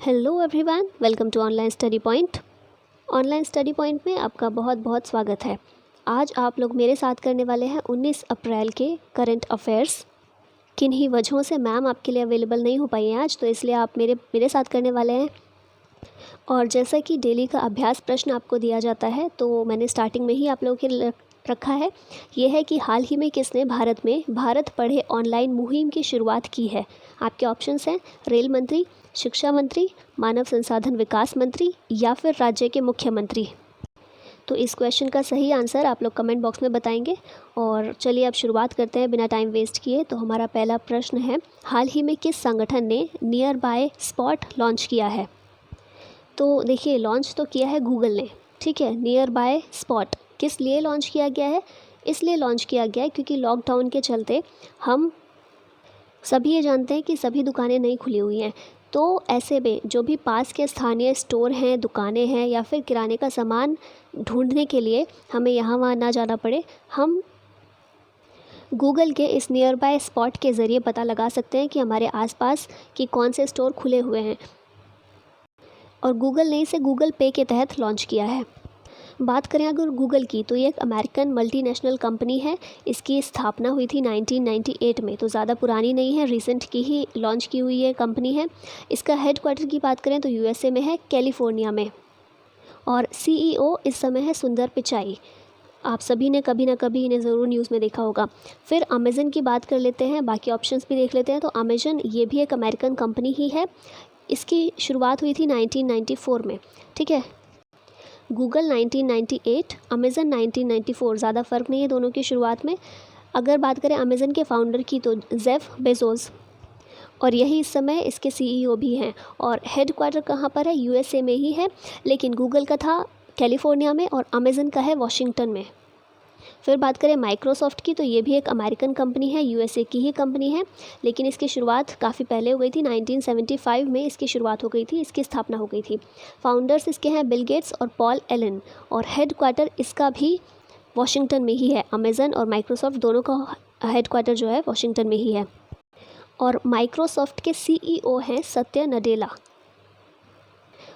Hello everyone, welcome to online study point. Online study point में आपका बहुत बहुत स्वागत है। आज आप लोग मेरे साथ करने वाले हैं 19 अप्रैल के करंट अफेयर्स। किन्हीं वजहों से मैम आपके लिए अवेलेबल नहीं हो पाई हैं आज, तो इसलिए आप मेरे साथ करने वाले हैं। और जैसा कि डेली का अभ्यास प्रश्न आपको दिया जाता है, तो मैंने स्टार्टिंग में ही आप लोगों के लिए रखा है। ये है कि हाल ही में किसने भारत में भारत पढ़े ऑनलाइन मुहिम की शुरुआत की है। आपके ऑप्शंस हैं रेल मंत्री, शिक्षा मंत्री, मानव संसाधन विकास मंत्री या फिर राज्य के मुख्यमंत्री। तो इस क्वेश्चन का सही आंसर आप लोग कमेंट बॉक्स में बताएंगे। और चलिए अब शुरुआत करते हैं बिना टाइम वेस्ट किए। तो हमारा पहला प्रश्न है, हाल ही में किस संगठन ने नियर बाय स्पॉट लॉन्च किया है। तो देखिए, लॉन्च तो किया है गूगल ने, ठीक है। नियर बाय स्पॉट किस लिए लॉन्च किया गया है? इसलिए लॉन्च किया गया है क्योंकि लॉकडाउन के चलते हम सभी ये जानते हैं कि सभी दुकानें नहीं खुली हुई हैं। तो ऐसे में जो भी पास के स्थानीय स्टोर हैं, दुकानें हैं या फिर किराने का सामान ढूंढने के लिए हमें यहाँ वहाँ ना जाना पड़े, हम गूगल के इस नियर बाय स्पॉट के ज़रिए पता लगा सकते हैं कि हमारे आसपास कि कौन से स्टोर खुले हुए हैं। और गूगल ने इसे गूगल पे के तहत लॉन्च किया है। बात करें अगर गूगल की, तो ये एक अमेरिकन मल्टीनेशनल कंपनी है। इसकी स्थापना हुई थी 1998 में, तो ज़्यादा पुरानी नहीं है, रिसेंट की ही लॉन्च की हुई ये कंपनी है। इसका हेडक्वार्टर की बात करें तो यूएसए में है, कैलिफोर्निया में। और सीईओ इस समय है सुंदर पिचाई। आप सभी ने कभी ना कभी इन्हें ज़रूर न्यूज़ में देखा होगा। फिर अमेज़न की बात कर लेते हैं, बाकी ऑप्शंस भी देख लेते हैं। तो अमेज़न ये भी एक अमेरिकन कंपनी ही है। इसकी शुरुआत हुई थी 1994 में, ठीक है। गूगल 1998, अमेज़न 1994, ज़्यादा फ़र्क नहीं है दोनों की शुरुआत में। अगर बात करें अमेज़न के फाउंडर की, तो जेफ बेजोस, और यही इस समय इसके सीईओ भी हैं। और हेडक्वार्टर कहाँ पर है? यूएसए में ही है, लेकिन गूगल का था कैलिफोर्निया में और अमेज़न का है वॉशिंगटन में। फिर बात करें माइक्रोसॉफ्ट की, तो ये भी एक अमेरिकन कंपनी है, यूएसए की ही कंपनी है, लेकिन इसकी शुरुआत काफ़ी पहले हो गई थी। 1975 में इसकी शुरुआत हो गई थी, इसकी स्थापना हो गई थी। फाउंडर्स इसके हैं बिल गेट्स और पॉल एलन, और हेडक्वार्टर इसका भी वॉशिंगटन में ही है। अमेज़न और माइक्रोसॉफ्ट दोनों का हेडक्वार्टर जो है वॉशिंगटन में ही है। और माइक्रोसॉफ्ट के सीईओ हैं सत्य नडेला।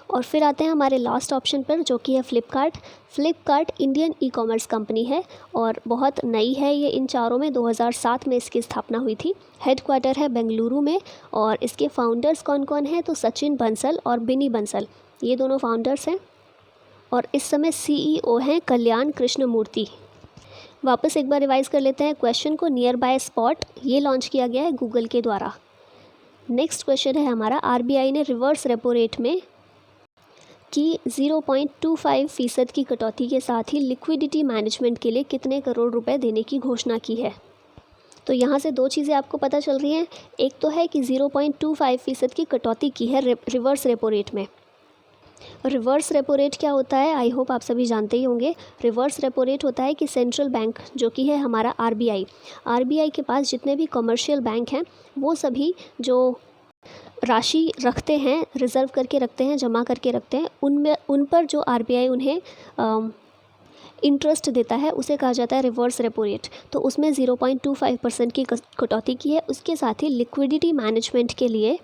और फिर आते हैं हमारे लास्ट ऑप्शन पर, जो कि है Flipkart. Flipkart Indian e commerce company है और बहुत नई है ये। इन चारों में 2007 में इसकी स्थापना हुई थी। हेडक्वार्टर है बेंगलुरु में। और इसके फाउंडर्स कौन कौन हैं? तो सचिन बंसल और बिनी बंसल, ये दोनों फाउंडर्स हैं। और इस समय सीईओ हैं कल्याण कृष्णमूर्ति। वापस एक बार रिवाइज कर लेते हैं क्वेश्चन को। नियर बाय स्पॉट ये लॉन्च किया गया है गूगल के द्वारा। नेक्स्ट क्वेश्चन है हमारा, आरबीआई ने रिवर्स रेपो रेट में की 0.25% की कटौती के साथ ही लिक्विडिटी मैनेजमेंट के लिए कितने करोड़ रुपए देने की घोषणा की है। तो यहाँ से दो चीज़ें आपको पता चल रही हैं। एक तो है कि 0.25% की कटौती की है रिवर्स रेपो रेट में। रिवर्स रेपो रेट क्या होता है? आई होप आप सभी जानते ही होंगे। रिवर्स रेपो रेट होता है कि सेंट्रल बैंक जो कि है हमारा आरबीआई के पास जितने भी कमर्शियल बैंक हैं, वो सभी जो राशि रखते हैं, रिज़र्व करके रखते हैं, जमा करके रखते हैं, उन पर जो आरबीआई उन्हें इंटरेस्ट देता है, उसे कहा जाता है रिवर्स रेपो रेट। तो उसमें 0.25% की कटौती की है। उसके साथ ही लिक्विडिटी मैनेजमेंट के लिए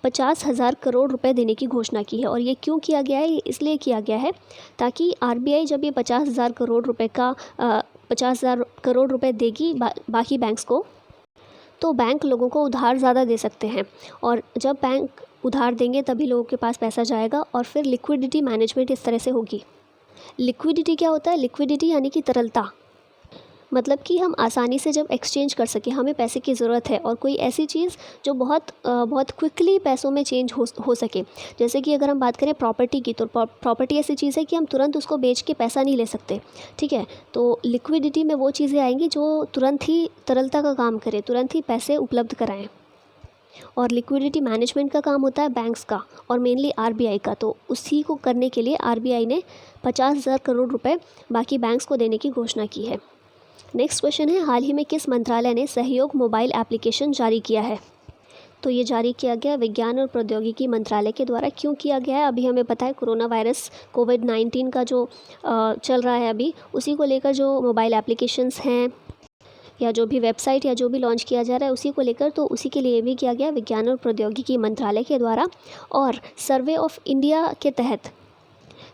50,000 करोड़ रुपए देने की घोषणा की है। और ये क्यों किया गया है? ये इसलिए किया गया है ताकि आरबीआई जब ये 50,000 करोड़ रुपए का 50,000 करोड़ रुपए देगी बाकी बैंक्स को, तो बैंक लोगों को उधार ज़्यादा दे सकते हैं। और जब बैंक उधार देंगे तभी लोगों के पास पैसा जाएगा और फिर लिक्विडिटी मैनेजमेंट इस तरह से होगी। लिक्विडिटी क्या होता है? लिक्विडिटी यानी कि तरलता, मतलब कि हम आसानी से जब एक्सचेंज कर सकें, हमें पैसे की ज़रूरत है और कोई ऐसी चीज़ जो बहुत क्विकली पैसों में चेंज हो सके। जैसे कि अगर हम बात करें प्रॉपर्टी की, तो प्रॉपर्टी ऐसी चीज़ है कि हम तुरंत उसको बेच के पैसा नहीं ले सकते, ठीक है। तो लिक्विडिटी में वो चीज़ें आएंगी जो तुरंत ही तरलता का काम करें, तुरंत ही पैसे उपलब्ध कराएँ। और लिक्विडिटी मैनेजमेंट का काम होता है बैंक्स का और मेनली आरबीआई का। तो उसी को करने के लिए आरबीआई ने 50,000 करोड़ रुपए बाकी बैंक्स को देने की घोषणा की है। नेक्स्ट क्वेश्चन है, हाल ही में किस मंत्रालय ने सहयोग मोबाइल एप्लीकेशन जारी किया है। तो ये जारी किया गया विज्ञान और प्रौद्योगिकी मंत्रालय के द्वारा। क्यों किया गया है? अभी हमें पता है कोरोना वायरस कोविड-19 का जो चल रहा है अभी, उसी को लेकर जो मोबाइल एप्लीकेशंस हैं या जो भी वेबसाइट या जो भी लॉन्च किया जा रहा है उसी को लेकर, तो उसी के लिए भी किया गया विज्ञान और प्रौद्योगिकी मंत्रालय के द्वारा। और सर्वे ऑफ इंडिया के तहत,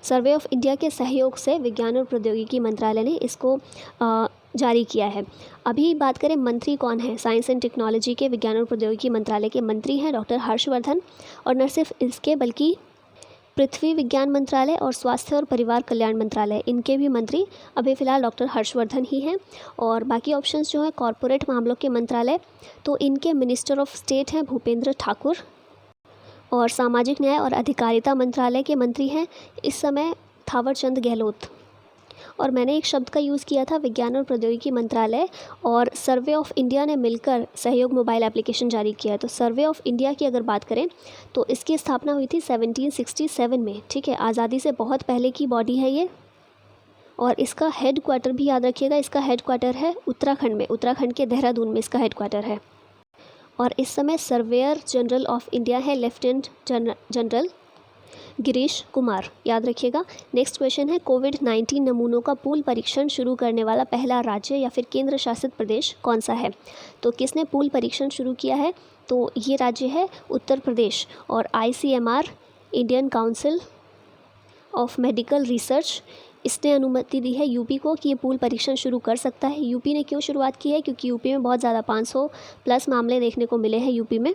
सर्वे ऑफ इंडिया के सहयोग से विज्ञान और प्रौद्योगिकी मंत्रालय ने इसको जारी किया है। अभी बात करें मंत्री कौन है, साइंस एंड टेक्नोलॉजी के विज्ञान और प्रौद्योगिकी मंत्रालय के मंत्री हैं डॉक्टर हर्षवर्धन। और न सिर्फ इसके बल्कि पृथ्वी विज्ञान मंत्रालय और स्वास्थ्य और परिवार कल्याण मंत्रालय, इनके भी मंत्री अभी फ़िलहाल डॉक्टर हर्षवर्धन ही हैं। और बाकी ऑप्शंस जो हैं कॉरपोरेट मामलों के मंत्रालय, तो इनके मिनिस्टर ऑफ स्टेट हैं भूपेंद्र ठाकुर। और सामाजिक न्याय और अधिकारिता मंत्रालय के मंत्री हैं इस समय थावरचंद गहलोत। और मैंने एक शब्द का यूज़ किया था विज्ञान और प्रौद्योगिकी मंत्रालय और सर्वे ऑफ इंडिया ने मिलकर सहयोग मोबाइल एप्लीकेशन जारी किया है। तो सर्वे ऑफ इंडिया की अगर बात करें तो इसकी स्थापना हुई थी 1767 में, ठीक है, आज़ादी से बहुत पहले की बॉडी है ये। और इसका हेड क्वार्टर भी याद रखिएगा, इसका हेड क्वार्टर है उत्तराखंड में, उत्तराखंड के देहरादून में इसका हेड क्वार्टर है। और इस समय सर्वेयर जनरल ऑफ इंडिया है लेफ्टिनेंट जनरल गिरीश कुमार, याद रखिएगा। नेक्स्ट क्वेश्चन है कोविड-19 नमूनों का पूल परीक्षण शुरू करने वाला पहला राज्य या फिर केंद्र शासित प्रदेश कौन सा है। तो किसने पूल परीक्षण शुरू किया है, तो ये राज्य है उत्तर प्रदेश। और ICMR, Indian council of medical research, इसने अनुमति दी है यूपी को कि ये पूल परीक्षण शुरू कर सकता है। यूपी ने क्यों शुरुआत की है, क्योंकि यूपी में बहुत ज़्यादा 500 प्लस मामले देखने को मिले हैं यूपी में,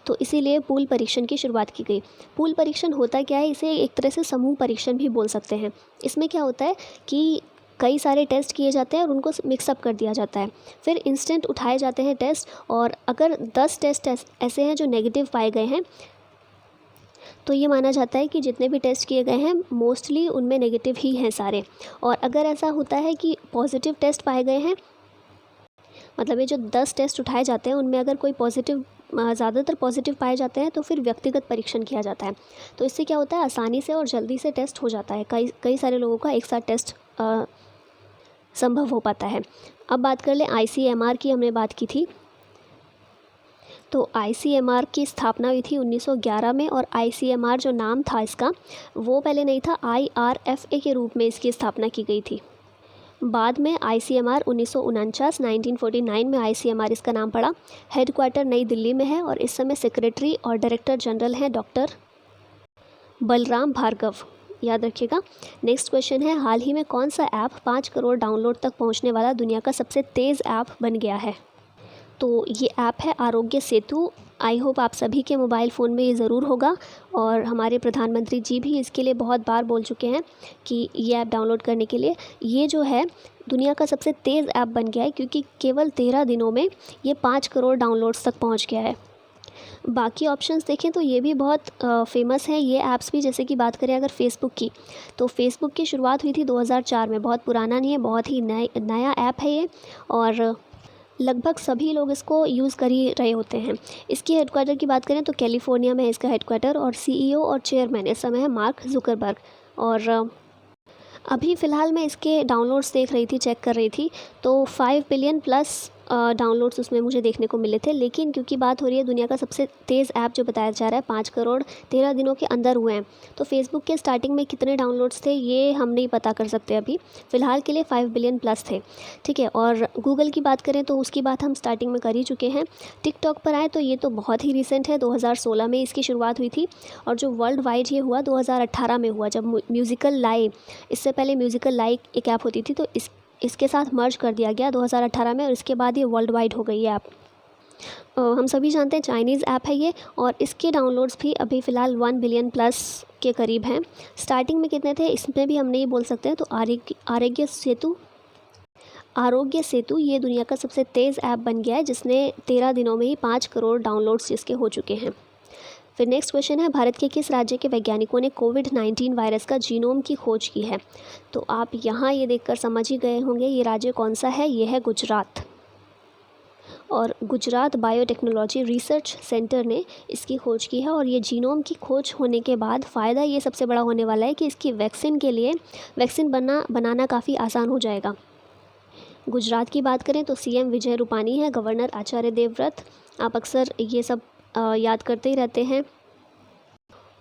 तो इसीलिए पूल परीक्षण की शुरुआत की गई। पूल परीक्षण होता क्या है, इसे एक तरह से समूह परीक्षण भी बोल सकते हैं। इसमें क्या होता है कि कई सारे टेस्ट किए जाते हैं और उनको मिक्सअप कर दिया जाता है, फिर इंस्टेंट उठाए जाते हैं टेस्ट। और अगर 10 टेस्ट ऐसे हैं जो नेगेटिव पाए गए हैं, तो ये माना जाता है कि जितने भी टेस्ट किए गए हैं मोस्टली उनमें नेगेटिव ही हैं सारे। और अगर ऐसा होता है कि पॉजिटिव टेस्ट पाए गए हैं, मतलब ये जो 10 टेस्ट उठाए जाते हैं उनमें अगर कोई पॉजिटिव, ज़्यादातर पॉजिटिव पाए जाते हैं, तो फिर व्यक्तिगत परीक्षण किया जाता है। तो इससे क्या होता है, आसानी से और जल्दी से टेस्ट हो जाता है, कई सारे लोगों का एक साथ टेस्ट संभव हो पाता है। अब बात कर लें ICMR की, हमने बात की थी। तो ICMR की स्थापना हुई थी 1911 में। और ICMR जो नाम था इसका, वो पहले नहीं था, IRFA के रूप में इसकी स्थापना की गई थी। बाद में ICMR 1949 में ICMR इसका नाम पड़ा। हेड क्वार्टर नई दिल्ली में है और इस समय सेक्रेटरी और डायरेक्टर जनरल हैं डॉक्टर बलराम भार्गव, याद रखिएगा। नेक्स्ट क्वेश्चन है हाल ही में कौन सा ऐप 5 करोड़ डाउनलोड तक पहुंचने वाला दुनिया का सबसे तेज़ ऐप बन गया है। तो ये ऐप है आरोग्य सेतु। आई होप आप सभी के मोबाइल फ़ोन में ये ज़रूर होगा और हमारे प्रधानमंत्री जी भी इसके लिए बहुत बार बोल चुके हैं कि ये ऐप डाउनलोड करने के लिए। ये जो है दुनिया का सबसे तेज़ ऐप बन गया है क्योंकि केवल 13 दिनों में ये 5 करोड़ डाउनलोड्स तक पहुंच गया है। बाकी ऑप्शंस देखें तो ये भी बहुत फेमस हैं ये ऐप्स भी। जैसे कि बात करें अगर फेसबुक की, तो फेसबुक की शुरुआत हुई थी 2004 में, बहुत पुराना नहीं है, बहुत ही नया ऐप है ये और लगभग सभी लोग इसको यूज़ कर ही रहे होते हैं। इसकी हेडक्वार्टर की बात करें तो कैलिफोर्निया में है इसका हेडक्वार्टर और CEO और चेयरमैन इस समय है मार्क जुकरबर्ग। और अभी फ़िलहाल मैं इसके डाउनलोड्स देख रही थी, चेक कर रही थी, तो 5 बिलियन प्लस डाउनलोड्स उसमें मुझे देखने को मिले थे। लेकिन क्योंकि बात हो रही है दुनिया का सबसे तेज़ ऐप जो बताया जा रहा है 5 करोड़ 13 दिनों के अंदर हुए हैं, तो फेसबुक के स्टार्टिंग में कितने डाउनलोड्स थे ये हम नहीं पता कर सकते अभी। फ़िलहाल के लिए 5 बिलियन प्लस थे, ठीक है। और गूगल की बात करें तो उसकी बात हम स्टार्टिंग में कर ही चुके हैं। टिकटॉक पर आए तो ये तो बहुत ही रिसेंट है, 2016 में इसकी शुरुआत हुई थी और जो वर्ल्ड वाइड ये हुआ 2018 में हुआ, जब म्यूज़िकल लाई, इससे पहले म्यूज़िकल लाई एक ऐप होती थी, तो इसके साथ मर्ज कर दिया गया 2018 में और इसके बाद ये वर्ल्ड वाइड हो गई है ऐप। हम सभी जानते हैं चाइनीज़ ऐप है ये और इसके डाउनलोड्स भी अभी फ़िलहाल 1 बिलियन प्लस के करीब हैं। स्टार्टिंग में कितने थे इसमें भी हम नहीं बोल सकते हैं। तो आरोग्य सेतु ये दुनिया का सबसे तेज़ ऐप बन गया है जिसने 13 दिनों में ही 5 करोड़ डाउनलोड्स जिसके हो चुके हैं। फिर नेक्स्ट क्वेश्चन है भारत के किस राज्य के वैज्ञानिकों ने कोविड-19 वायरस का जीनोम की खोज की है। तो आप यहाँ ये देखकर समझ ही गए होंगे ये राज्य कौन सा है, ये है गुजरात। और गुजरात बायोटेक्नोलॉजी रिसर्च सेंटर ने इसकी खोज की है और ये जीनोम की खोज होने के बाद फ़ायदा ये सबसे बड़ा होने वाला है कि इसकी वैक्सीन के लिए वैक्सीन बनाना काफ़ी आसान हो जाएगा। गुजरात की बात करें तो CM विजय रूपानी है, गवर्नर आचार्य देवव्रत, आप अक्सर ये सब याद करते ही रहते हैं।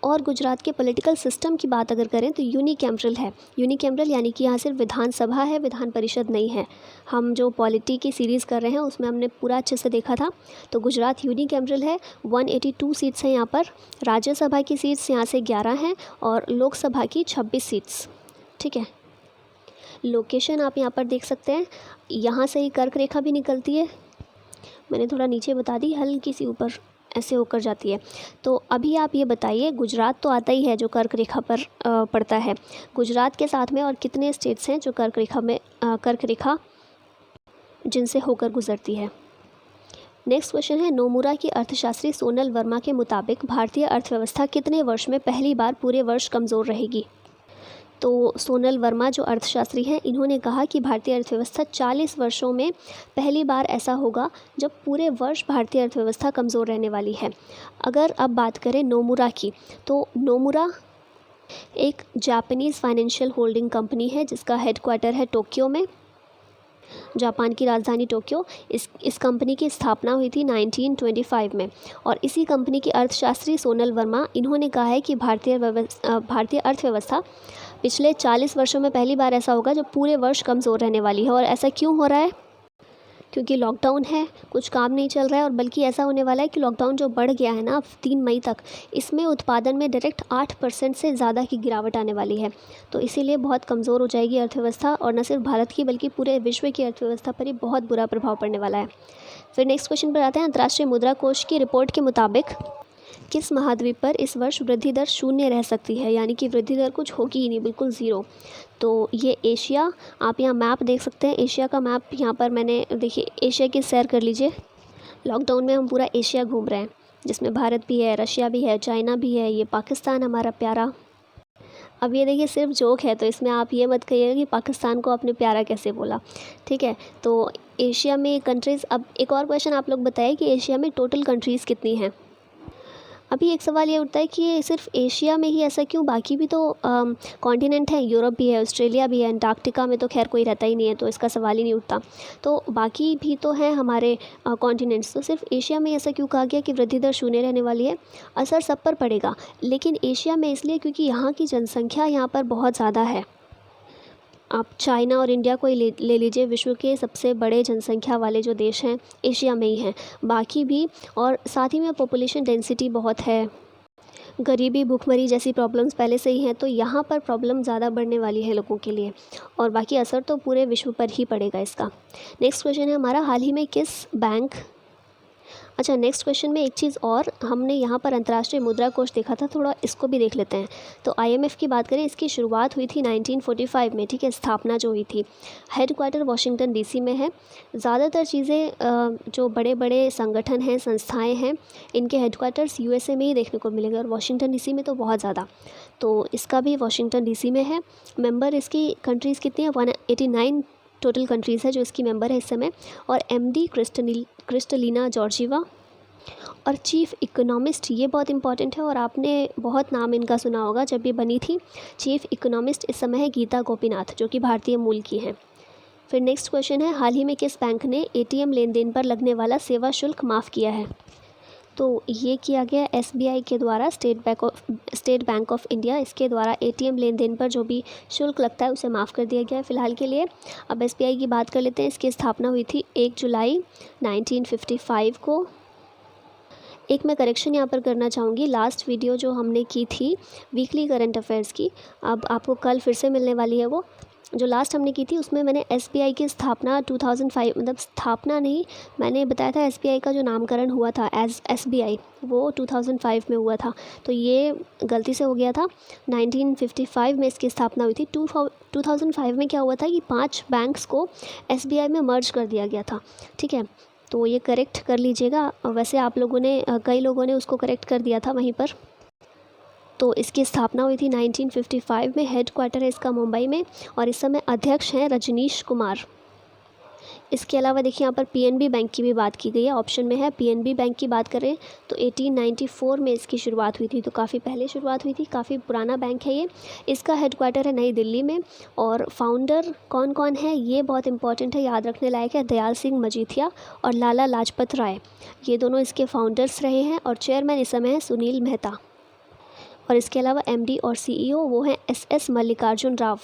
और गुजरात के पॉलिटिकल सिस्टम की बात अगर करें तो यूनिकैमरल है। यूनिकैमरल यानी कि यहाँ सिर्फ विधानसभा है, विधान परिषद नहीं है। हम जो पॉलिटी की सीरीज़ कर रहे हैं उसमें हमने पूरा अच्छे से देखा था। तो गुजरात यूनिकैमरल है। 182 सीट्स हैं यहाँ पर। राज्यसभा की सीट्स यहाँ से 11 हैं और लोकसभा की 26 सीट्स। ठीक है, लोकेशन आप यहाँ पर देख सकते हैं। यहाँ से ही कर्क रेखा भी निकलती है, मैंने थोड़ा नीचे बता दी, हल्की सी ऊपर ऐसे होकर जाती है। तो अभी आप ये बताइए, गुजरात तो आता ही है जो कर्क रेखा पर पड़ता है। गुजरात के साथ में और कितने स्टेट्स हैं जो कर्क रेखा जिनसे होकर गुजरती है। नेक्स्ट क्वेश्चन है, नोमुरा की अर्थशास्त्री सोनल वर्मा के मुताबिक भारतीय अर्थव्यवस्था कितने वर्ष में पहली बार पूरे वर्ष कमज़ोर रहेगी। तो सोनल वर्मा जो अर्थशास्त्री हैं, इन्होंने कहा कि भारतीय अर्थव्यवस्था 40 वर्षों में पहली बार ऐसा होगा जब पूरे वर्ष भारतीय अर्थव्यवस्था कमज़ोर रहने वाली है। अगर अब बात करें नोमुरा की, तो नोमुरा एक जापानीज़ फाइनेंशियल होल्डिंग कंपनी है जिसका हेडक्वार्टर है टोक्यो में, जापान की राजधानी टोक्यो। इस कंपनी की स्थापना हुई थी 1925 में और इसी कंपनी की अर्थशास्त्री सोनल वर्मा, इन्होंने कहा है कि भारतीय अर्थव्यवस्था पिछले 40 वर्षों में पहली बार ऐसा होगा जब पूरे वर्ष कमज़ोर रहने वाली है। और ऐसा क्यों हो रहा है? क्योंकि लॉकडाउन है, कुछ काम नहीं चल रहा है, और बल्कि ऐसा होने वाला है कि लॉकडाउन जो बढ़ गया है ना 3 मई तक, इसमें उत्पादन में डायरेक्ट 8% से ज़्यादा की गिरावट आने वाली है। तो इसीलिए बहुत कमज़ोर हो जाएगी अर्थव्यवस्था, और न सिर्फ भारत की बल्कि पूरे विश्व की अर्थव्यवस्था पर ही बहुत बुरा प्रभाव पड़ने वाला है। फिर नेक्स्ट क्वेश्चन पर आते हैं। अंतर्राष्ट्रीय मुद्रा कोष की रिपोर्ट के मुताबिक किस महाद्वीप पर इस वर्ष वृद्धि दर 0 रह सकती है, यानी कि वृद्धि दर कुछ होगी ही नहीं, बिल्कुल ज़ीरो। तो ये एशिया, आप यहाँ मैप देख सकते हैं, एशिया का मैप यहाँ पर मैंने, देखिए एशिया की सैर कर लीजिए। लॉकडाउन में हम पूरा एशिया घूम रहे हैं, जिसमें भारत भी है, रशिया भी है, चाइना भी है, ये पाकिस्तान हमारा प्यारा। अब ये देखिए सिर्फ जोक है, तो इसमें आप ये मत कहिएगा कि पाकिस्तान को आपने प्यारा कैसे बोला। ठीक है, तो एशिया में कंट्रीज़, अब एक और क्वेश्चन आप लोग बताइए कि एशिया में टोटल कंट्रीज़ कितनी हैं। अभी एक सवाल ये उठता है कि ये सिर्फ एशिया में ही ऐसा क्यों, बाकी भी तो कॉन्टिनेंट है, यूरोप भी है, ऑस्ट्रेलिया भी है, अंटार्कटिका में तो खैर कोई रहता ही नहीं है, तो इसका सवाल ही नहीं उठता। तो बाकी भी तो हैं हमारे कॉन्टिनेंट्स, तो सिर्फ एशिया में ऐसा क्यों कहा गया कि वृद्धि दर 0 रहने वाली है। असर सब पर पड़ेगा, लेकिन एशिया में इसलिए क्योंकि यहाँ की जनसंख्या यहाँ पर बहुत ज़्यादा है। आप चाइना और इंडिया को ही ले लीजिए, विश्व के सबसे बड़े जनसंख्या वाले जो देश हैं एशिया में ही हैं, बाकी भी, और साथ ही में पॉपुलेशन डेंसिटी बहुत है, गरीबी भूखमरी जैसी प्रॉब्लम्स पहले से ही हैं, तो यहाँ पर प्रॉब्लम ज़्यादा बढ़ने वाली है लोगों के लिए, और बाकी असर तो पूरे विश्व पर ही पड़ेगा इसका। नेक्स्ट क्वेश्चन है हमारा, हाल ही में किस बैंक, अच्छा नेक्स्ट क्वेश्चन में एक चीज़ और, हमने यहाँ पर अंतर्राष्ट्रीय मुद्रा कोष देखा था, थोड़ा इसको भी देख लेते हैं। तो IMF की बात करें, इसकी शुरुआत हुई थी 1945 में। ठीक है, स्थापना जो हुई थी, हेडक्वार्टर वाशिंगटन DC में है। ज़्यादातर चीज़ें जो बड़े बड़े संगठन हैं, संस्थाएं हैं, इनके हेडक्वार्टर्स USA में ही देखने को मिलेंगे, और वाशिंगटन DC में तो बहुत ज़्यादा। तो इसका भी वाशिंगटन DC में है। मेंबर इसकी कंट्रीज़ कितनी है, 189 टोटल कंट्रीज़ है जो इसकी मेंबर है इस समय। और MD क्रिस्टलिना जॉर्जीवा, और चीफ़ इकोनॉमिस्ट, ये बहुत इंपॉर्टेंट है और आपने बहुत नाम इनका सुना होगा जब ये बनी थी। चीफ़ इकोनॉमिस्ट इस समय है गीता गोपीनाथ, जो कि भारतीय मूल की हैं। फिर नेक्स्ट क्वेश्चन है, हाल ही में किस बैंक ने ATM लेन देन पर लगने वाला सेवा शुल्क माफ़ किया है। तो ये किया गया SBI के द्वारा, स्टेट बैंक ऑफ इंडिया, इसके द्वारा ATM लेन देन पर जो भी शुल्क लगता है उसे माफ़ कर दिया गया है फ़िलहाल के लिए। अब SBI की बात कर लेते हैं। इसकी स्थापना हुई थी 1 जुलाई 1955 को। एक मैं करेक्शन यहाँ पर करना चाहूँगी, लास्ट वीडियो जो हमने की थी वीकली करंट अफेयर्स की, अब आपको कल फिर से मिलने वाली है। वो जो लास्ट हमने की थी उसमें मैंने SBI की स्थापना 2005, मतलब स्थापना नहीं, मैंने बताया था SBI का जो नामकरण हुआ था एज SBI वो 2005 में हुआ था, तो ये गलती से हो गया था। 1955 में इसकी स्थापना हुई थी। 2005 में क्या हुआ था कि 5 बैंक्स को SBI में मर्ज कर दिया गया था। ठीक है, तो ये करेक्ट कर लीजिएगा। वैसे आप लोगों ने, कई लोगों ने उसको करेक्ट कर दिया था वहीं पर। तो इसकी स्थापना हुई थी 1955 में। हेडक्वार्टर है इसका मुंबई में, और इस समय अध्यक्ष हैं रजनीश कुमार। इसके अलावा देखिए यहाँ पर PNB बैंक की भी बात की गई है, ऑप्शन में है। PNB बैंक की बात करें तो 1894 में इसकी शुरुआत हुई थी, तो काफ़ी पहले शुरुआत हुई थी, काफ़ी पुराना बैंक है ये। इसका हेडक्वार्टर है नई दिल्ली में, और फाउंडर कौन कौन है ये बहुत इंपॉर्टेंट है, याद रखने लायक है। दयाल सिंह मजीठिया और लाला लाजपत राय, ये दोनों इसके फाउंडर्स रहे हैं, और चेयरमैन इस समय है सुनील मेहता। और इसके अलावा MD और CEO वो हैं SS मल्लिकार्जुन राव।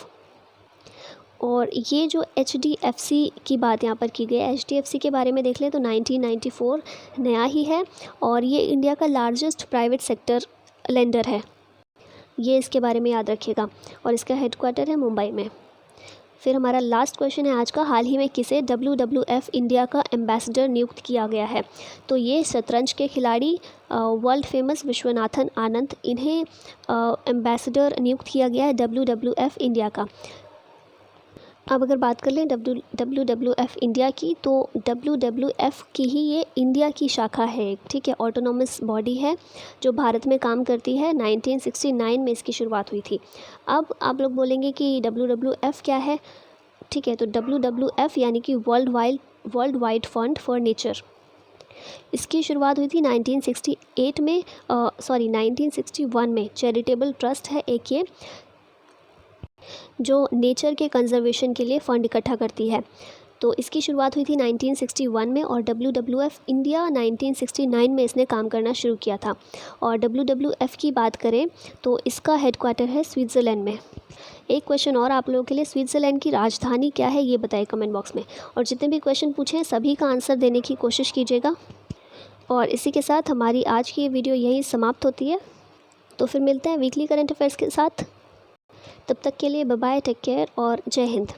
और ये जो HDFC की बात यहाँ पर की गई है, HDFC के बारे में देख लें तो 1994 नया ही है और ये इंडिया का लार्जेस्ट प्राइवेट सेक्टर लेंडर है, ये इसके बारे में याद रखिएगा। और इसका हेडक्वार्टर है मुंबई में। फिर हमारा लास्ट क्वेश्चन है आज का, हाल ही में किसे WWF इंडिया का एम्बेसडर नियुक्त किया गया है? तो ये शतरंज के खिलाड़ी वर्ल्ड फेमस विश्वनाथन आनंद, इन्हें एम्बेसडर नियुक्त किया गया है WWF इंडिया का। अब अगर बात कर लें WWF इंडिया की, तो WWF की ही ये इंडिया की शाखा है, ठीक है, ऑटोनॉमस बॉडी है जो भारत में काम करती है। 1969 में इसकी शुरुआत हुई थी। अब आप लोग बोलेंगे कि WWF क्या है, ठीक है, तो WWF यानी कि world wide fund for nature, इसकी शुरुआत हुई थी 1961 में। चैरिटेबल ट्रस्ट है एक ये, जो नेचर के कंजर्वेशन के लिए फ़ंड इकट्ठा करती है। तो इसकी शुरुआत हुई थी 1961 में और WWF इंडिया 1969 में इसने काम करना शुरू किया था। और WWF की बात करें तो इसका हेडक्वार्टर है स्विट्ज़रलैंड में। एक क्वेश्चन और आप लोगों के लिए, स्विट्ज़रलैंड की राजधानी क्या है ये बताइए कमेंट बॉक्स में। और जितने भी क्वेश्चन पूछे हैं सभी का आंसर देने की कोशिश कीजिएगा। और इसी के साथ हमारी आज की ये वीडियो यहीं समाप्त होती है। तो फिर मिलते हैं वीकली करंट अफेयर्स के साथ। तब तक के लिए बाय बाय, टेक केयर और जय हिंद।